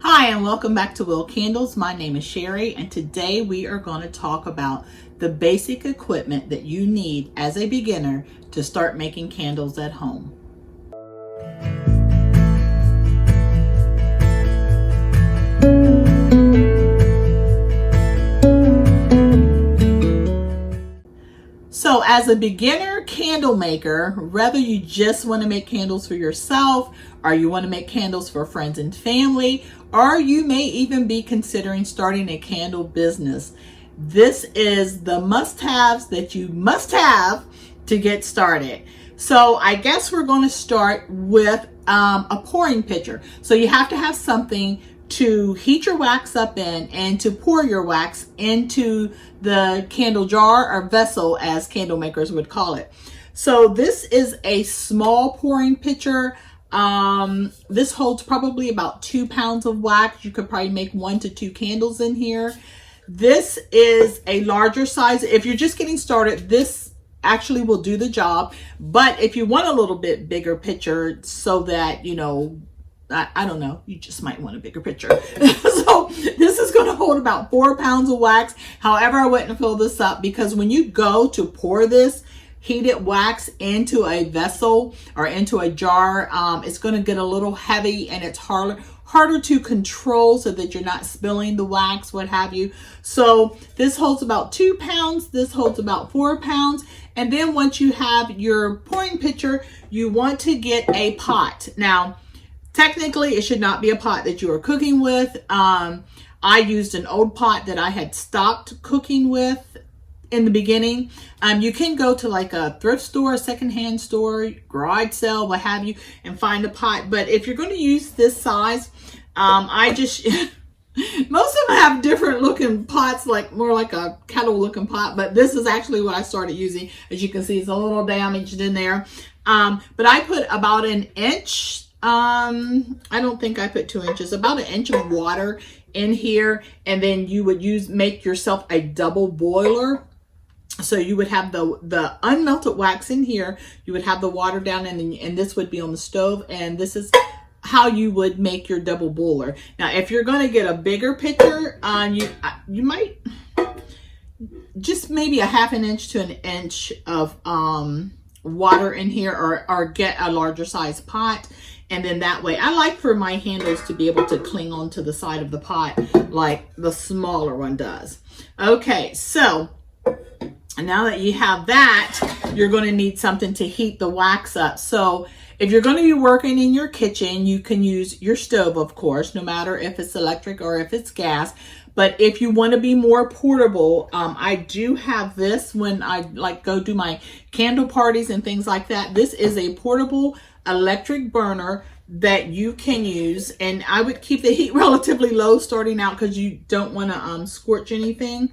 Hi, and welcome back to Will Candles. My name is Sherry, and today we are going to talk about the basic equipment that you need as a beginner to start making candles at home. So as a beginner candle maker, whether you just want to make candles for yourself, or you want to make candles for friends and family, or you may even be considering starting a candle business, this is the must-haves that you must have to get started. So I guess we're going to start with a pouring pitcher. So you have to have something to heat your wax up in and to pour your wax into the candle jar or vessel, as candle makers would call it. So this is a small pouring pitcher. This holds probably about 2 pounds of wax. You could probably make 1 to 2 candles in here. This is a larger size. If you're just getting started, this actually will do the job. But if you want a little bit bigger pitcher so that, I don't know, you just might want a bigger pitcher. So this is going to hold about 4 pounds of wax. However, I wouldn't fill this up because when you go to pour this heated wax into a vessel or into a jar, it's going to get a little heavy and it's harder to control so that you're not spilling the wax, what have you. So this holds about 2 pounds. This holds about 4 pounds. And then once you have your pouring pitcher, you want to get a pot. Now, technically, it should not be a pot that you are cooking with. I used an old pot that I had stopped cooking with in the beginning. You can go to like a thrift store, a secondhand store, garage sale, what have you, and find a pot. But if you're going to use this size, most of them have different looking pots, like more like a kettle looking pot. But this is actually what I started using. As you can see, it's a little damaged in there. But I put about an inch. I don't think I put 2 inches, about an inch of water in here. And then you would make yourself a double boiler. So you would have the unmelted wax in here. You would have the water down and this would be on the stove. And this is how you would make your double boiler. Now, if you're going to get a bigger pitcher, you might just maybe a half an inch to an inch of, water in here, or get a larger size pot. And then that way, I like for my handles to be able to cling onto the side of the pot like the smaller one does. Okay, so now that you have that, you're going to need something to heat the wax up. So if you're going to be working in your kitchen, you can use your stove, of course, no matter if it's electric or if it's gas. But if you want to be more portable, I do have this when I go do my candle parties and things like that. This is a portable electric burner that you can use, and I would keep the heat relatively low starting out because you don't want to scorch anything.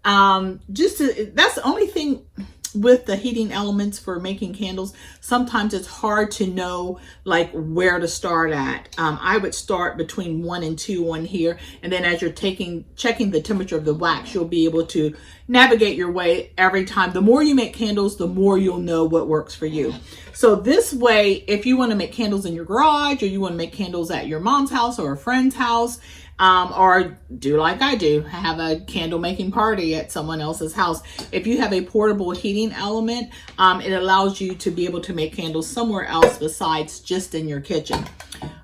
That's the only thing with the heating elements for making candles. Sometimes it's hard to know like where to start at. I would start between 1 and 2 on here, and then as you're checking the temperature of the wax, you'll be able to navigate your way every time. The more you make candles, the more you'll know what works for you. So this way, if you want to make candles in your garage, or you want to make candles at your mom's house or a friend's house, or do like I do, have a candle making party at someone else's house. If you have a portable heating element, it allows you to be able to make candles somewhere else besides just in your kitchen.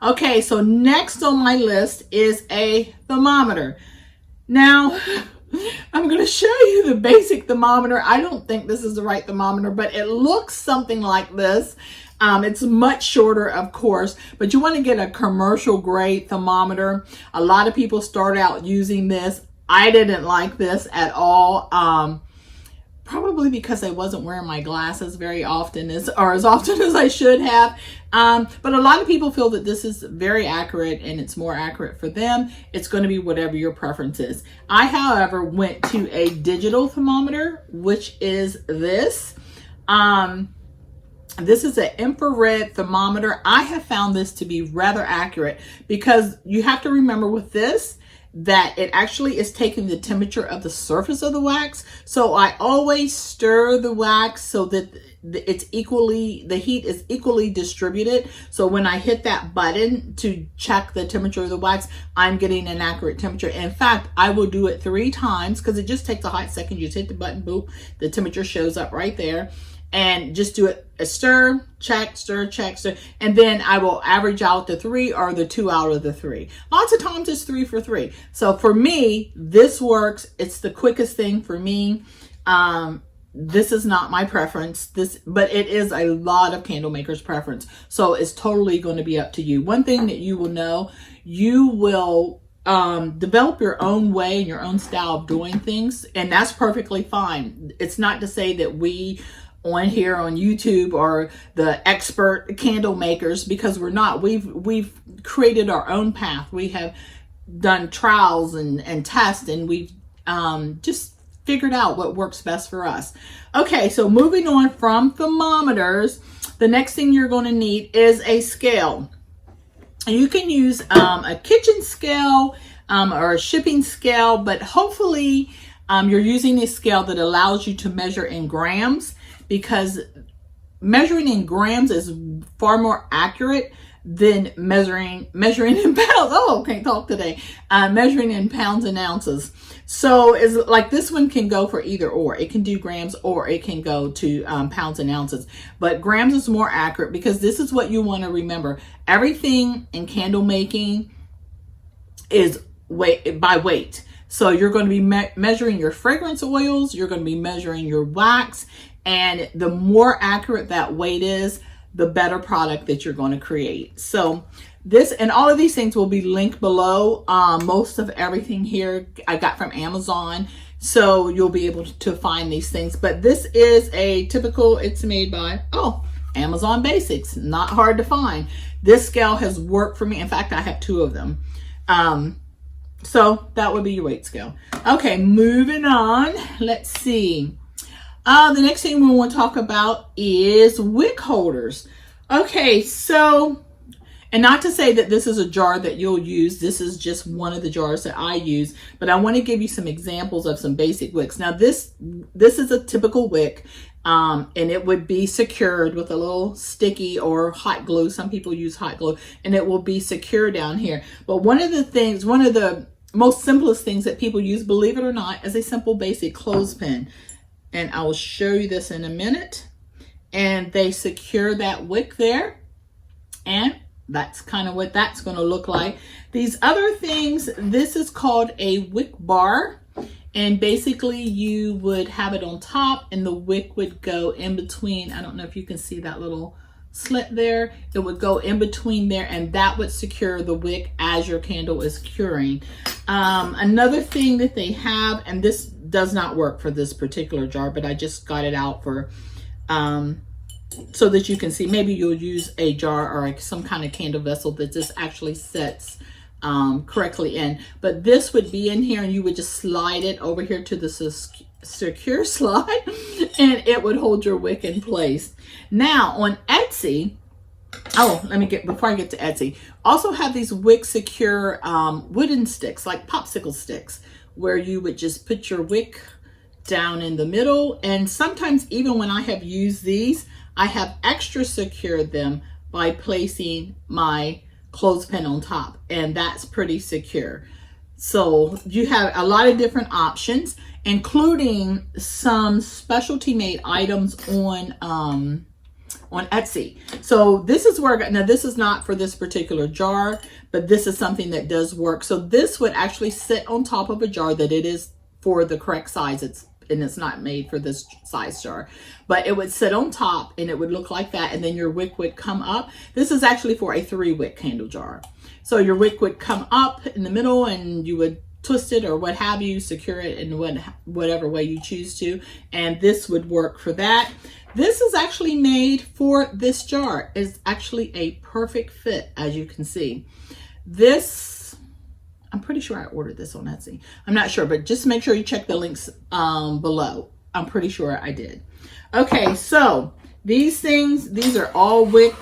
Okay, so next on my list is a thermometer. Now, I'm going to show you the basic thermometer. I don't think this is the right thermometer, but it looks something like this. It's much shorter, of course, but you want to get a commercial grade thermometer. A lot of people start out using this. I didn't like this at all. Probably because I wasn't wearing my glasses very often, or as often as I should have. But a lot of people feel that this is very accurate and it's more accurate for them. It's going to be whatever your preference is. I, however, went to a digital thermometer, which is this. This is an infrared thermometer. I have found this to be rather accurate because you have to remember with this, that it actually is taking the temperature of the surface of the wax. So I always stir the wax so that the heat is equally distributed. So when I hit that button to check the temperature of the wax, I'm getting an accurate temperature. In fact, I will do it 3 times because it just takes a hot second. You just hit the button, boop, the temperature shows up right there. And just do it a stir, check, stir, and then I will average out the 3 or the 2 out of the 3. Lots of times it's 3 for 3. So for me, this works. It's the quickest thing for me. This is not my preference, but it is a lot of candle makers' preference. So it's totally going to be up to you. One thing that you will know, you will develop your own way and your own style of doing things, and that's perfectly fine. It's not to say that we on here on YouTube are the expert candle makers, because we're not. We've created our own path. We have done trials and tests, and we've just figured out what works best for us. Okay, so moving on from thermometers, the next thing you're going to need is a scale. And you can use a kitchen scale or a shipping scale, but hopefully you're using a scale that allows you to measure in grams, because measuring in grams is far more accurate than measuring in pounds. Oh, can't talk today. Measuring in pounds and ounces. So it's like this one can go for either or. It can do grams or it can go to pounds and ounces. But grams is more accurate, because this is what you want to remember. Everything in candle making is by weight. So you're going to be measuring your fragrance oils. You're going to be measuring your wax. And the more accurate that weight is, the better product that you're going to create. So this and all of these things will be linked below. Most of everything here I got from Amazon, so you'll be able to find these things. But this is a typical, it's made by Amazon Basics, not hard to find. This scale has worked for me. In fact, I have 2 of them. So that would be your weight scale. Okay, moving on. Let's see. The next thing we want to talk about is wick holders. Okay, so, and not to say that this is a jar that you'll use. This is just one of the jars that I use, but I want to give you some examples of some basic wicks. Now this is a typical wick, and it would be secured with a little sticky or hot glue. Some people use hot glue, and it will be secure down here. But one of the most simplest things that people use, believe it or not, is a simple basic clothespin. And I will show you this in a minute. And they secure that wick there. And that's kind of what that's going to look like. These other things, this is called a wick bar. And basically you would have it on top and the wick would go in between. I don't know if you can see that little slit there. It would go in between there, and that would secure the wick as your candle is curing. Another thing that they have, and this does not work for this particular jar, but I just got it out for so that you can see. Maybe you'll use a jar or some kind of candle vessel that this actually sets correctly in. But this would be in here, and you would just slide it over here to the secure slide, and it would hold your wick in place. Now on Etsy, before I get to Etsy, also have these wick secure wooden sticks, like popsicle sticks, where you would just put your wick down in the middle. And sometimes even when I have used these, I have extra secured them by placing my clothespin on top, and that's pretty secure. So you have a lot of different options, including some specialty made items on Etsy. So this is where, now this is not for this particular jar, but this is something that does work. So this would actually sit on top of a jar that it is for the correct size. It's not made for this size jar, but it would sit on top and it would look like that. And then your wick would come up. This is actually for a 3-wick candle jar. So your wick would come up in the middle and you would twist it or what have you, secure it in whatever way you choose to. And this would work for that. This is actually made for this jar. It's actually a perfect fit, as you can see. This, I'm pretty sure I ordered this on Etsy. I'm not sure, but just make sure you check the links below. I'm pretty sure I did. Okay, so these things, these are all wick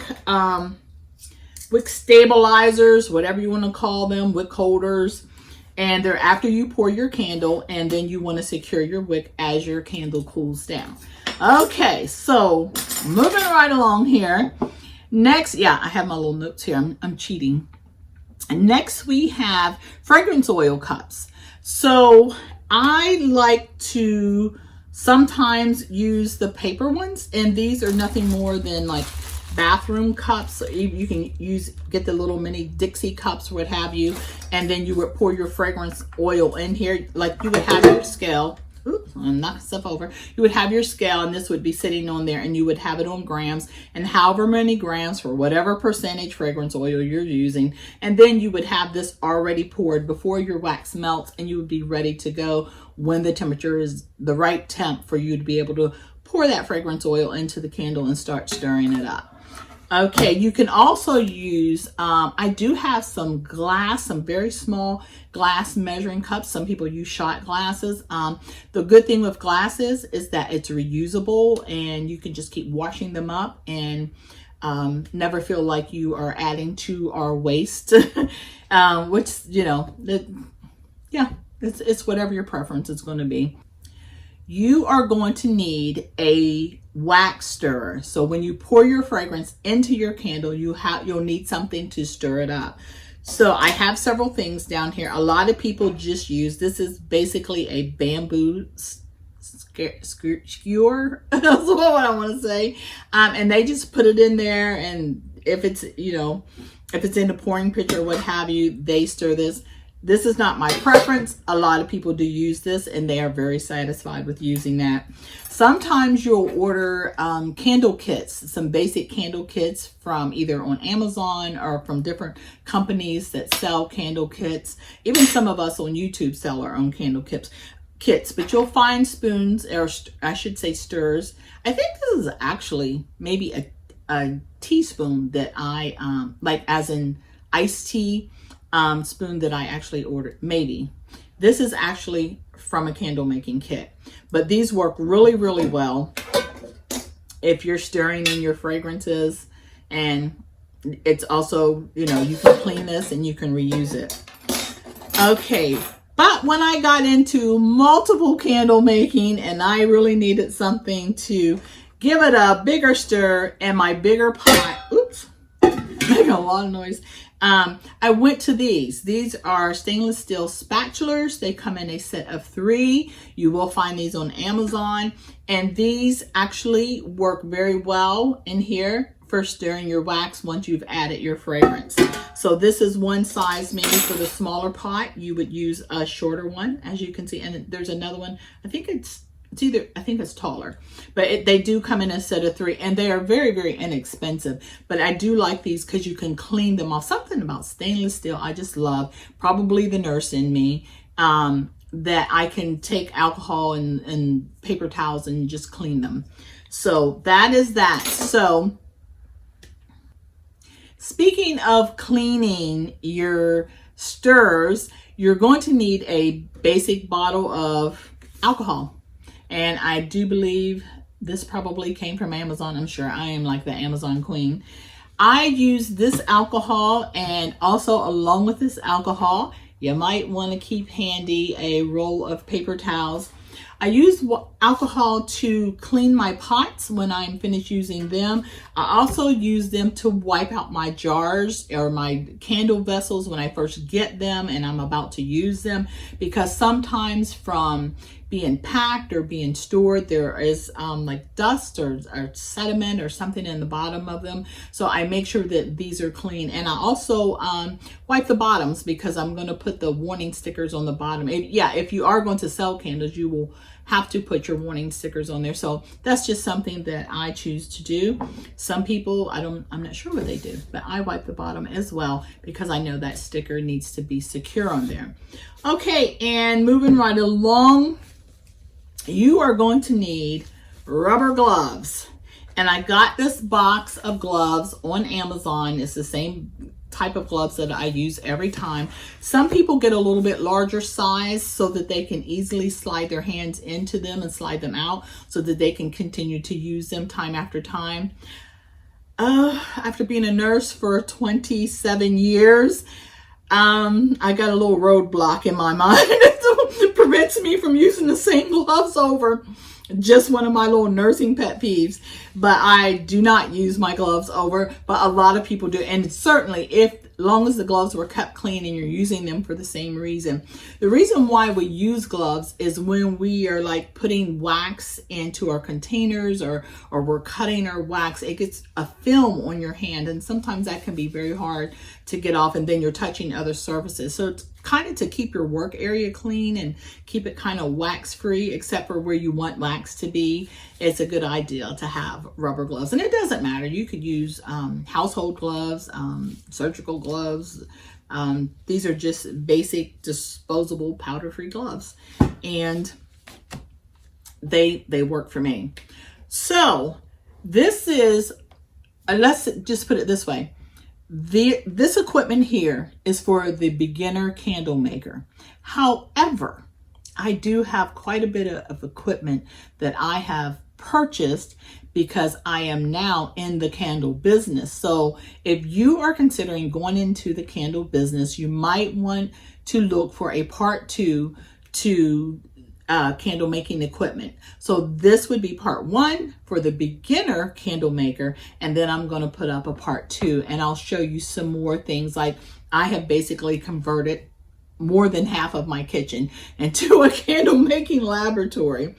stabilizers, whatever you want to call them, wick holders. And they're after you pour your candle, and then you want to secure your wick as your candle cools down. Okay, so moving right along here. Next, yeah, I have my little notes here. I'm cheating. And next we have fragrance oil cups. So I like to sometimes use the paper ones, and these are nothing more than like bathroom cups. You can get the little mini Dixie cups, what have you, and then you would pour your fragrance oil in here. Like you would have your scale. Oops, I'm knocking stuff over. You would have your scale, and this would be sitting on there, and you would have it on grams, and however many grams for whatever percentage fragrance oil you're using. And then you would have this already poured before your wax melts, and you would be ready to go when the temperature is the right temp for you to be able to pour that fragrance oil into the candle and start stirring it up. Okay, you can also use, I do have some glass, some very small glass measuring cups. Some people use shot glasses. The good thing with glasses is that it's reusable, and you can just keep washing them up and never feel like you are adding to our waste, which, you know, yeah, it's whatever your preference is going to be. You are going to need a wax stirrer. So when you pour your fragrance into your candle, you'll need something to stir it up. So I have several things down here. A lot of people just use, this is basically a bamboo skewer. That's what I want to say. And they just put it in there, and if it's, you know, if it's in the pouring pitcher or what have you, they stir this. This is not my preference. A lot of people do use this, and they are very satisfied with using that. Sometimes you'll order candle kits, some basic candle kits from either on Amazon or from different companies that sell candle kits. Even some of us on YouTube sell our own candle kits. But you'll find spoons, or I should say stirrers. I think this is actually maybe a teaspoon that I like, as in iced tea. Spoon that I actually ordered. Maybe this is actually from a candle making kit, but these work really, really well if you're stirring in your fragrances. And it's also, you know, you can clean this and you can reuse it. Okay, but when I got into multiple candle making and I really needed something to give it a bigger stir in my bigger pot, oops, making a lot of noise. I went to these. These are stainless steel spatulas. They come in a set of 3. You will find these on Amazon. And these actually work very well in here for stirring your wax once you've added your fragrance. So this is one size maybe for the smaller pot. You would use a shorter one, as you can see. And there's another one. I think it's taller, but they do come in a set of 3, and they are very, very inexpensive. But I do like these because you can clean them off. Something about stainless steel I just love, probably the nurse in me, that I can take alcohol and paper towels and just clean them. So that is that. So speaking of cleaning your stirs, you're going to need a basic bottle of alcohol. And I do believe this probably came from Amazon. I'm sure I am like the Amazon queen. I use this alcohol, and also along with this alcohol, you might want to keep handy a roll of paper towels. I use alcohol to clean my pots when I'm finished using them. I also use them to wipe out my jars or my candle vessels when I first get them and I'm about to use them, because sometimes from being packed or being stored, there is like dust or sediment or something in the bottom of them. So I make sure that these are clean. And I also wipe the bottoms, because I'm going to put the warning stickers on the bottom. If you are going to sell candles, you will have to put your warning stickers on there. So that's just something that I choose to do. Some people, I'm not sure what they do, but I wipe the bottom as well, because I know that sticker needs to be secure on there. Okay, and moving right along, you are going to need rubber gloves. And I got this box of gloves on Amazon. It's the same type of gloves that I use every time. Some people get a little bit larger size so that they can easily slide their hands into them and slide them out so that they can continue to use them time after time. After being a nurse for 27 years, I got a little roadblock in my mind. It prevents me from using the same gloves over. Just one of my little nursing pet peeves. But I do not use my gloves over, but a lot of people do. And certainly, if long as the gloves were kept clean and you're using them for the same reason. The reason why we use gloves is when we are like putting wax into our containers or we're cutting our wax, it gets a film on your hand, and sometimes that can be very hard to get off, and then you're touching other surfaces. So it's kind of to keep your work area clean and keep it kind of wax free, except for where you want wax to be. It's a good idea to have rubber gloves, and it doesn't matter. You could use household gloves, surgical gloves. These are just basic disposable powder-free gloves, and they work for me. So this is, let's just put it this way. This equipment here is for the beginner candle maker. However, I do have quite a bit of equipment that I have purchased because I am now in the candle business. So if you are considering going into the candle business, you might want to look for a part 2 to candle making equipment. So this would be part 1 for the beginner candle maker, and then I'm going to put up a part 2, and I'll show you some more things. Like I have basically converted more than half of my kitchen into a candle making laboratory.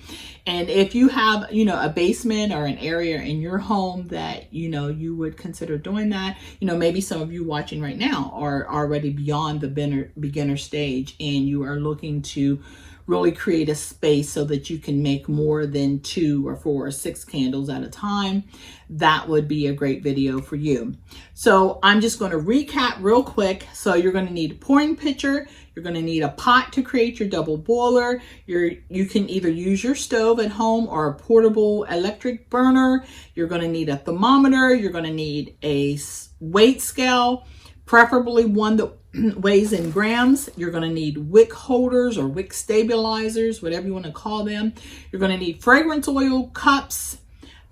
And if you have, a basement or an area in your home that, you would consider doing that, maybe some of you watching right now are already beyond the beginner stage, and you are looking to really create a space so that you can make more than 2 or 4 or 6 candles at a time. That would be a great video for you. So I'm just going to recap real quick. So you're going to need a pouring pitcher. You're going to need a pot to create your double boiler. You can either use your stove at home or a portable electric burner. You're going to need a thermometer. You're going to need a weight scale, preferably one that weighs in grams. You're going to need wick holders or wick stabilizers, whatever you want to call them. You're going to need fragrance oil cups.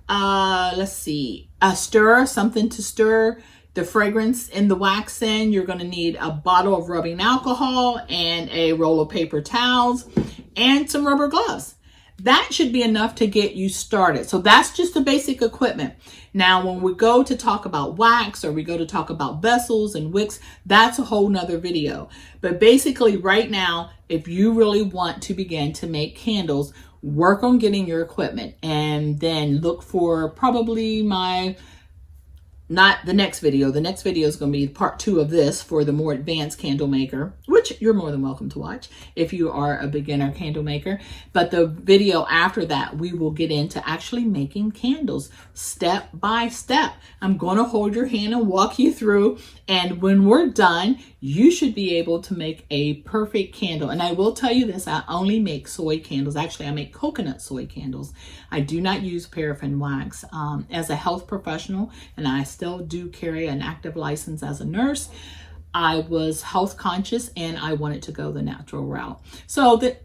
Let's see, a stirrer, something to stir the fragrance in the wax in. You're going to need a bottle of rubbing alcohol and a roll of paper towels and some rubber gloves. That should be enough to get you started. So that's just the basic equipment. Now, when we go to talk about wax or we go to talk about vessels and wicks, that's a whole nother video. But basically right now, if you really want to begin to make candles, work on getting your equipment, and then look for probably not the next video. The next video is going to be part 2 of this for the more advanced candle maker, which you're more than welcome to watch if you are a beginner candle maker. But the video after that, we will get into actually making candles step by step. I'm going to hold your hand and walk you through. And when we're done, you should be able to make a perfect candle. And I will tell you this, I only make soy candles. Actually, I make coconut soy candles. I do not use paraffin wax. As a health professional, and I still do carry an active license as a nurse, I was health conscious and I wanted to go the natural route. So the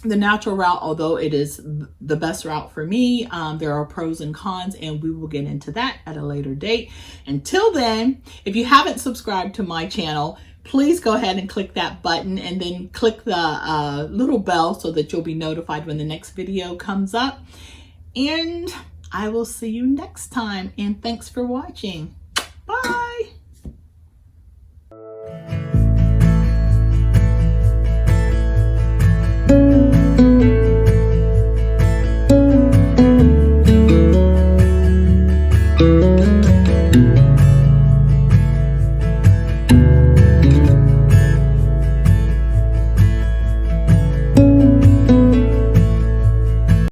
natural route, although it is the best route for me, there are pros and cons, and we will get into that at a later date. Until then, if you haven't subscribed to my channel, please go ahead and click that button and then click the little bell so that you'll be notified when the next video comes up. And I will see you next time, and thanks for watching. Bye.